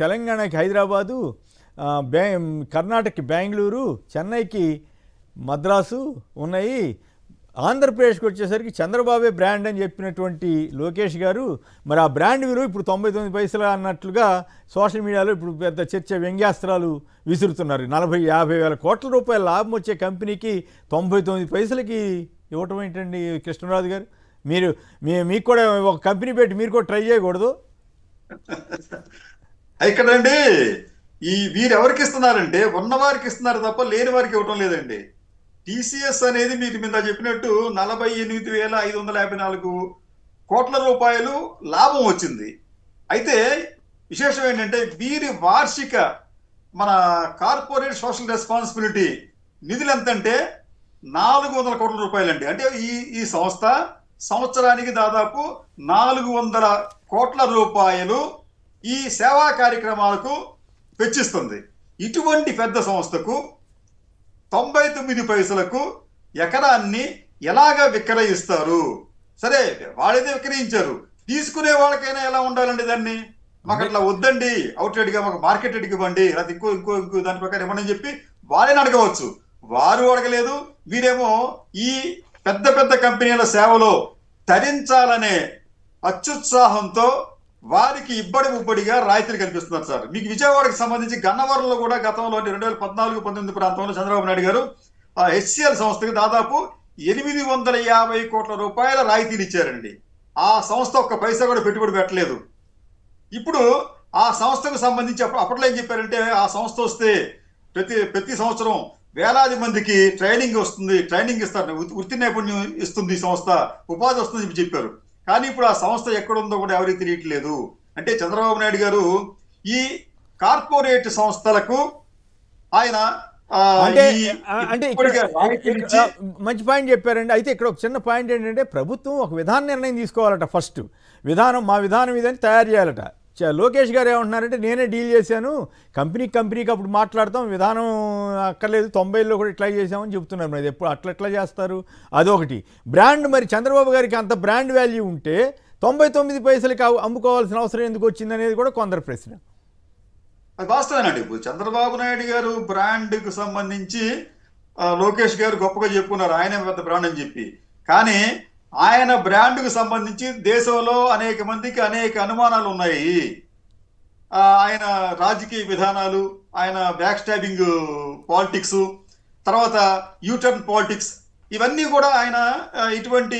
తెలంగాణకి హైదరాబాదు, కర్ణాటకకి బెంగళూరు, చెన్నైకి మద్రాసు ఉన్నాయి. ఆంధ్రప్రదేశ్కి వచ్చేసరికి చంద్రబాబే బ్రాండ్ అని చెప్పినటువంటి లోకేష్ గారు మరి ఆ బ్రాండ్ విలువ ఇప్పుడు 99 పైసలు అన్నట్లుగా సోషల్ మీడియాలో ఇప్పుడు పెద్ద చర్చ, వ్యంగ్యాస్త్రాలు విసురుతున్నారు. 40-50 వేల కోట్ల రూపాయల లాభం వచ్చే కంపెనీకి 99 పైసలకి ఇవ్వటం ఏంటండి కృష్ణరాజు గారు? మీకు కూడా ఒక కంపెనీ పెట్టి మీరు కూడా ట్రై చేయకూడదు? ఇక్కడండి వీరు ఎవరికి ఇస్తున్నారంటే ఉన్నవారికి ఇస్తున్నారు తప్ప లేని వారికి ఇవ్వటం లేదండి. టీసీఎస్ అనేది మీకు మీద చెప్పినట్టు 48,554 కోట్ల రూపాయలు లాభం వచ్చింది. అయితే విశేషం ఏంటంటే వీరి వార్షిక మన కార్పొరేట్ సోషల్ రెస్పాన్సిబిలిటీ నిధులు ఎంతంటే 400 కోట్ల రూపాయలండి. అంటే ఈ సంస్థ సంవత్సరానికి దాదాపు 400 కోట్ల రూపాయలు ఈ సేవా కార్యక్రమాలకు వెచ్చిస్తుంది. ఇటువంటి పెద్ద సంస్థకు 99 పైసలకు ఎకరాన్ని ఎలాగా విక్రయిస్తారు? సరే వాళ్ళైతే విక్రయించారు, తీసుకునే వాళ్ళకైనా ఎలా ఉండాలండి? దాన్ని మాకు అట్లా వద్దండి, అవుట్లెట్ గా మాకు మార్కెట్ రేట్కి ఇవ్వండి, లేకపోతే ఇంకో దాని ప్రకారం ఇవ్వని చెప్పి వాళ్ళని అడగవచ్చు. వారు అడగలేదు. వీరేమో ఈ పెద్ద పెద్ద కంపెనీల సేవలో తరించాలనే అత్యుత్సాహంతో వారికి ఇబ్బడిగా రాయితీలు కల్పిస్తున్నారు సార్. మీకు విజయవాడకి సంబంధించి గన్నవరంలో కూడా గతంలో 2014-19 ప్రాంతంలో చంద్రబాబు నాయుడు గారు హెచ్సిఎల్ సంస్థకి దాదాపు 850 కోట్ల రూపాయల రాయితీలు ఇచ్చారండి. ఆ సంస్థ ఒక్క పైసా కూడా పెట్టుబడి పెట్టలేదు. ఇప్పుడు ఆ సంస్థకు సంబంధించి అప్పట్లో ఏం చెప్పారంటే, ఆ సంస్థ వస్తే ప్రతి సంవత్సరం వేలాది మందికి ట్రైనింగ్ వస్తుంది, ట్రైనింగ్ ఇస్తారు, వృత్తి నైపుణ్యం ఇస్తుంది ఈ సంస్థ, ఉపాధి వస్తుంది చెప్పారు. కానీ ఇప్పుడు ఆ సంస్థ ఎక్కడుందో కూడా ఎవరికి తెలియట్లేదు. అంటే చంద్రబాబు నాయుడు గారు ఈ కార్పొరేట్ సంస్థలకు ఆయన మంచి పాయింట్ చెప్పారండి. అయితే ఇక్కడ ఒక చిన్న పాయింట్ ఏంటంటే, ప్రభుత్వం ఒక విధాన నిర్ణయం తీసుకోవాలట. ఫస్ట్ మా విధానం ఇదని తయారు చేయాలట. లోకేష్ గారు ఏమంటున్నారంటే, నేనే డీల్ చేశాను, కంపెనీకి అప్పుడు మాట్లాడతాం, విధానం అక్కర్లేదు, 90లో కూడా ఇట్లా చేసామని చెప్తున్నారు. మరి ఎప్పుడు అట్లా చేస్తారు? అదొకటి. బ్రాండ్, మరి చంద్రబాబు గారికి అంత బ్రాండ్ వాల్యూ ఉంటే 99 పైసలకి అమ్ముకోవాల్సిన అవసరం ఎందుకు వచ్చింది అనేది కూడా కొందరు ప్రశ్న. అది వాస్తవేనండి. ఇప్పుడు చంద్రబాబు నాయుడు గారు బ్రాండ్కు సంబంధించి లోకేష్ గారు గొప్పగా చెప్పుకున్నారు, ఆయనే పెద్ద బ్రాండ్ అని చెప్పి. కానీ ఆయన బ్రాండ్కు సంబంధించి దేశంలో అనేక మందికి అనేక అనుమానాలు ఉన్నాయి. ఆయన రాజకీయ విధానాలు, ఆయన బ్యాక్ స్టాబింగ్ పాలిటిక్స్, తర్వాత యూటర్న్ పాలిటిక్స్, ఇవన్నీ కూడా ఆయన ఇటువంటి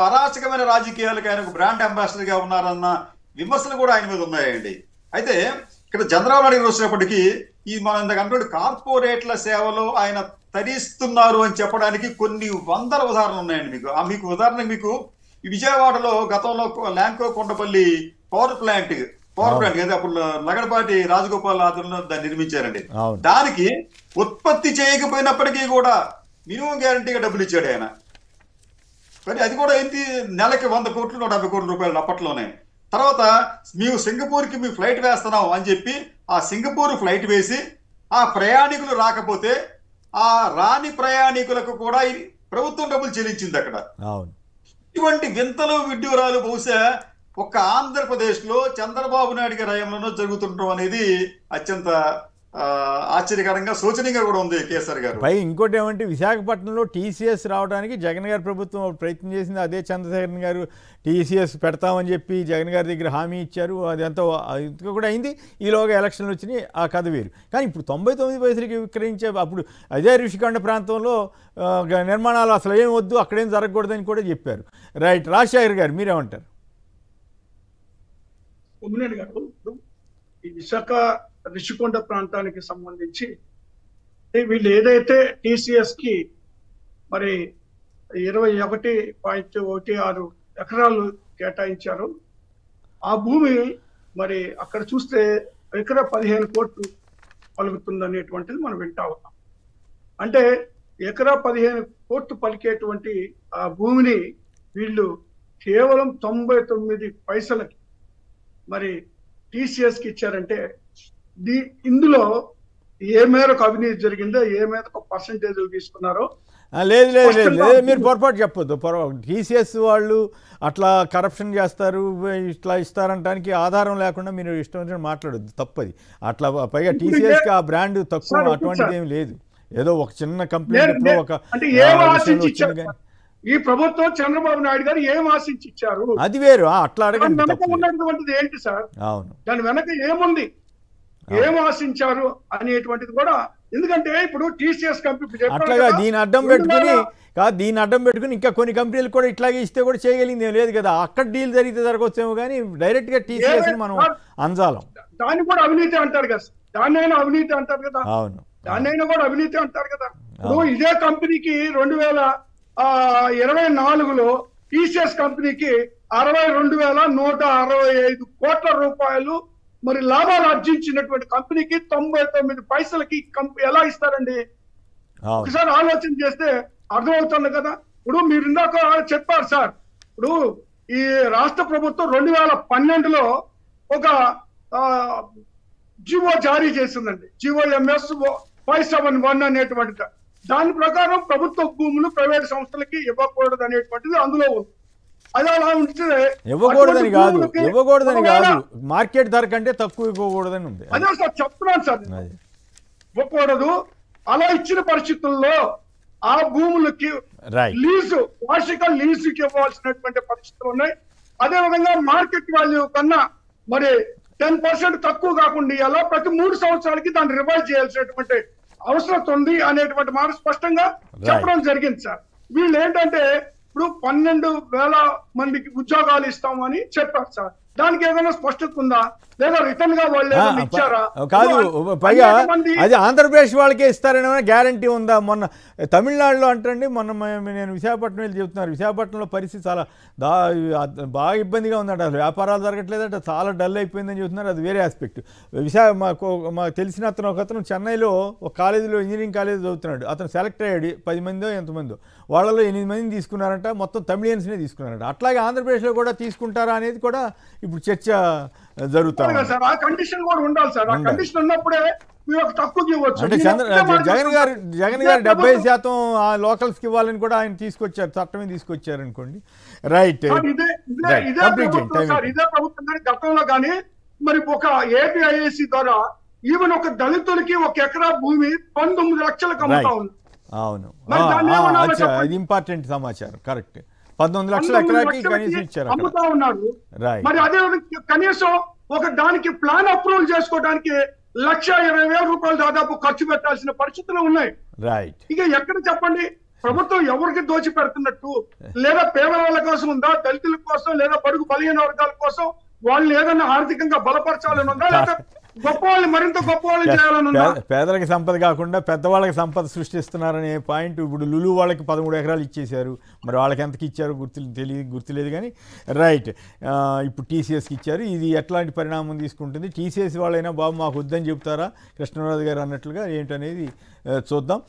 అరాచకమైన రాజకీయాలకు ఆయన ఒక బ్రాండ్ అంబాసిడర్గా ఉన్నారన్న విమర్శలు కూడా ఆయన మీద ఉన్నాయండి. అయితే ఇక్కడ చంద్రబాబు నాయుడు గారు వచ్చినప్పటికీ మనం ఇంతకంటే కార్పొరేట్ల సేవలో ఆయన తరిస్తున్నారు అని చెప్పడానికి కొన్ని వందల ఉదాహరణలు ఉన్నాయండి. మీకు ఉదాహరణకు మీకు విజయవాడలో గతంలో ల్యాంకో కొండపల్లి పవర్ ప్లాంట్ కదా, అప్పుడు లగడపాటి రాజగోపాల్ ఆధ్వర్యంలో దాన్ని నిర్మించారండి. దానికి ఉత్పత్తి చేయకపోయినప్పటికీ కూడా మినిమం గ్యారంటీగా డబ్బులు ఇచ్చాడు ఆయన. మరి అది కూడా ఏంటి, నెలకి 100 కోట్లు 150 కోట్ల రూపాయలు అప్పట్లోనే. తర్వాత మేము సింగపూర్కి మేము ఫ్లైట్ వేస్తున్నాం అని చెప్పి ఆ సింగపూర్ ఫ్లైట్ వేసి ఆ ప్రయాణికులు రాకపోతే ఆ రాని ప్రయాణికులకు కూడా ప్రభుత్వం డబ్బులు చెల్లించింది అక్కడ. ఇటువంటి వింతలు విడ్డూరాలు బహుశా ఒక్క ఆంధ్రప్రదేశ్ లో చంద్రబాబు నాయుడు గారి హయాంలో జరుగుతుండడం అనేది అత్యంత ఆశ్చర్యకరంగా, శోచనీయంగా కూడా ఉంది కేసీఆర్ గారు. పై ఇంకోటి ఏమంటే, విశాఖపట్నంలో టీసీఎస్ రావడానికి జగన్ గారి ప్రభుత్వం ప్రయత్నం చేసింది. అదే చంద్రశేఖరన్ గారు టీసీఎస్ పెడతామని చెప్పి జగన్ గారి దగ్గర హామీ ఇచ్చారు. అది ఎంతో కూడా అయింది. ఈలోగా ఎలక్షన్లు వచ్చినాయి, ఆ కథ వేరు. కానీ ఇప్పుడు 99 పైసలకి విక్రయించే, అప్పుడు అదే ఋషికొండ ప్రాంతంలో నిర్మాణాలు అసలు ఏం వద్దు, అక్కడేం జరగకూడదని కూడా చెప్పారు. రైట్, రాజశేఖర్ గారు మీరేమంటారు? ఈ విశాఖ ఋషికొండ ప్రాంతానికి సంబంధించి వీళ్ళు ఏదైతే టీసీఎస్ కి మరి 21.16 ఎకరాలు కేటాయించారో ఆ భూమి మరి అక్కడ చూస్తే ఎకరా 15 కోట్లు పలుకుతుంది అనేటువంటిది మనం వింటా ఉన్నాం. అంటే ఎకరా 15 కోట్లు పలికేటువంటి ఆ భూమిని వీళ్ళు కేవలం 99 పైసలకి మరి టీసీఎస్ కి ఇచ్చారంటే ఇందులో ఏ మేరకు అవినీతి జరిగిందో, ఏ మేరకు పర్సంటేజ్ తీసుకున్నారో లేదు లేదు లేదు స్పష్టంగా లేదు మీరు పొరపాటు చెప్పొద్దు. టీసీఎస్ వాళ్ళు అట్లా కరప్షన్ చేస్తారు ఇట్లా ఇస్తారంటానికి ఆధారం లేకుండా మీరు ఇష్టం వచ్చినట్టు మాట్లాడొద్దు, తప్పది. అట్లా పైగా టీసీఎస్కి ఆ బ్రాండ్ తక్కువ సార్, అటువంటిది సార్. ఏం లేదు. ఏదో ఒక చిన్న కంప్లైంట్ ఎప్పుడో ఒక అంటే ఏం విషయంలో ఆశించి వచ్చింది ఇచ్చారు కానీ ఈ ప్రభుత్వం చంద్రబాబు నాయుడు గారు ఏం ఆశించి ఇచ్చారు? అది వేరు. అట్లా దాని అడగండి, వెనక తప్పు లేదు. ఉన్నటువంటిది ఏంటి సార్? అవును దాని వెనక ఏముంది, ఏం ఆశించారు అనేటువంటిది కూడా. ఎందుకంటే ఇప్పుడు టీసీఎస్ కంపెనీ అట్లాగా దీని అడ్డం పెట్టుకుని ఇంకా కొన్ని కంపెనీలు కూడా ఇట్లాగే ఇస్తే కూడా చేయగలిగింది ఏం లేదు కదా. అక్కడ డీల్ జరిగితే జరగవచ్చేమో కానీ డైరెక్ట్గా టీసీఎస్ ని మనం అంజాలం. దాన్ని కూడా అవినీతి అంటారు కదా, దాన్నైనా అవినీతి అంటారు కదా, అవును దాన్నైనా కూడా అవినీతి అంటారు కదా. ఇప్పుడు ఇదే కంపెనీకి 2024లో టీసీఎస్ కంపెనీకి 62,165 కోట్ల రూపాయలు మరి లాభాలు ఆర్జించినటువంటి కంపెనీకి 99 పైసలకి ఎలా ఇస్తారండి? అవును ఒకసారి ఆలోచన చేస్తే అర్థమవుతుంది కదా. ఇప్పుడు మీరు ఇందాక చెప్పారు సార్, ఇప్పుడు ఈ రాష్ట్ర ప్రభుత్వం 2012లో ఒక జివో జారీ చేసిందండి, జివోఎంఎస్ 571 అనేటువంటిది. దాని ప్రకారం ప్రభుత్వ భూములు ప్రైవేట్ సంస్థలకి ఇవ్వకూడదు అనేటువంటిది అందులో ఉంది. అది అలా ఉంటే ఇవ్వకూడదని కాదు, మార్కెట్ ధర కంటే తక్కువ ఇవ్వకూడదని ఉంది. అదే సార్ చెప్తున్నాను సార్, అది. ఇవ్వకూడదు. అలా ఇచ్చిన పరిస్థితుల్లో ఆ భూములకి రైట్ లీజు, వార్షిక లీజుకి ఇవ్వాల్సినటువంటి పరిస్థితులు ఉన్నాయి. అదే విధంగా మార్కెట్ వాల్యూ కన్నా మరి 10% తక్కువ కాకుండా అలా ప్రతి 3 సంవత్సరాలకి దాన్ని రివైజ్ చేయాల్సినటువంటి అవసరం ఉంది అనేటువంటి మాట స్పష్టంగా చెప్పడం జరిగింది సార్. వీళ్ళు ఏంటంటే ఇప్పుడు 12,000 మందికి ఉద్యోగాలు ఇస్తామని చెప్పారు సార్. దానికి ఏదైనా స్పష్టత ఉందా, లేదా రిటర్న్ గా వాళ్ళు ఏదైనా ఇచ్చారా? కాదు, పైగా అది ఆంధ్రప్రదేశ్ వాళ్ళకే ఇస్తారనే గ్యారంటీ ఉందా? మొన్న తమిళనాడులో అంటండి, మొన్న నేను విశాఖపట్నం వెళ్ళి చెబుతున్నారు, విశాఖపట్నంలో పరిస్థితి చాలా బాగా ఇబ్బందిగా ఉందంట, అసలు వ్యాపారాలు జరగట్లేదంట, చాలా డల్ అయిపోయిందని చెబుతున్నారు. అది వేరే ఆస్పెక్ట్. మాకు తెలిసిన అతను ఒకతను చెన్నైలో ఒక కాలేజీలో ఇంజనీరింగ్ కాలేజీ చదువుతున్నాడు. అతను సెలెక్ట్ అయ్యాడు, 10 మందో ఎంతమందో, వాళ్ళలో 8 మందిని తీసుకున్నారంట, మొత్తం తమిళియన్స్నే తీసుకున్నారంట. అట్లాగే ఆంధ్రప్రదేశ్లో కూడా తీసుకుంటారా అనేది కూడా ఇప్పుడు చర్చ జరుగుతుంది సార్. ఆ కండిషన్ కూడా ఉండాలి సార్. ఆ కండిషన్ ఉన్నప్పుడే మీరు ఒక తక్కువ ఇవ్వచ్చు. అంటే జగన్ గారు 70% ఆ లోకల్స్కి ఇవ్వాలని కూడా ఆయన తీసుకొచ్చారు, చట్టమే తీసుకొచ్చారు అనుకోండి. రైట్, ఇదే ప్రభుత్వం కానీ గతంలో కానీ మరి ఒక ఏపీఐఏసీ ద్వారా ఈవెన్ ఒక దళితులకి 1 ఎకరా భూమి 19 లక్షలకు అమ్ముతా ఉంది. అవును, ఇది ఇంపార్టెంట్ సమాచారం. కరెక్ట్, 19 లక్షల ఎకరాకి కనీసం ఇచ్చారు, అమ్ముతా ఉన్నారు. మరి అదే కనీసం ఒక దానికి ప్లాన్ అప్రూవల్ చేసుకోవడానికి 1,20,000 రూపాయలు దాదాపు ఖర్చు పెట్టాల్సిన పరిస్థితులు ఉన్నాయి. రైట్, ఇక ఎక్కడ చెప్పండి ప్రభుత్వం ఎవరికి దోచి పెడుతున్నట్టు? లేదా పేదవాళ్ళ కోసం ఉందా, దళితుల కోసం, లేదా బడుగు బలహీన వర్గాల కోసం వాళ్ళు ఏదైనా ఆర్థికంగా బలపరచాలని ఉందా, లేదా గొప్ప వాళ్ళు మరింత గొప్ప వాళ్ళు చేయాలని ఉందా? పేదలకు సంపద కాకుండా పెద్దవాళ్ళకి సంపద సృష్టిస్తున్నారనే పాయింట్. ఇప్పుడు లులు వాళ్ళకి 13 ఎకరాలు ఇచ్చేశారు, మరి వాళ్ళకి ఎంతకి ఇచ్చారు గుర్తులేదు కానీ. రైట్, ఇప్పుడు టీసీఎస్కి ఇచ్చారు. ఇది ఎట్లాంటి పరిణామం తీసుకుంటుంది? టీసీఎస్ వాళ్ళైనా బాబు మాకు వద్దని చెప్తారా కృష్ణరాజు గారు అన్నట్లుగా ఏంటనేది చూద్దాం.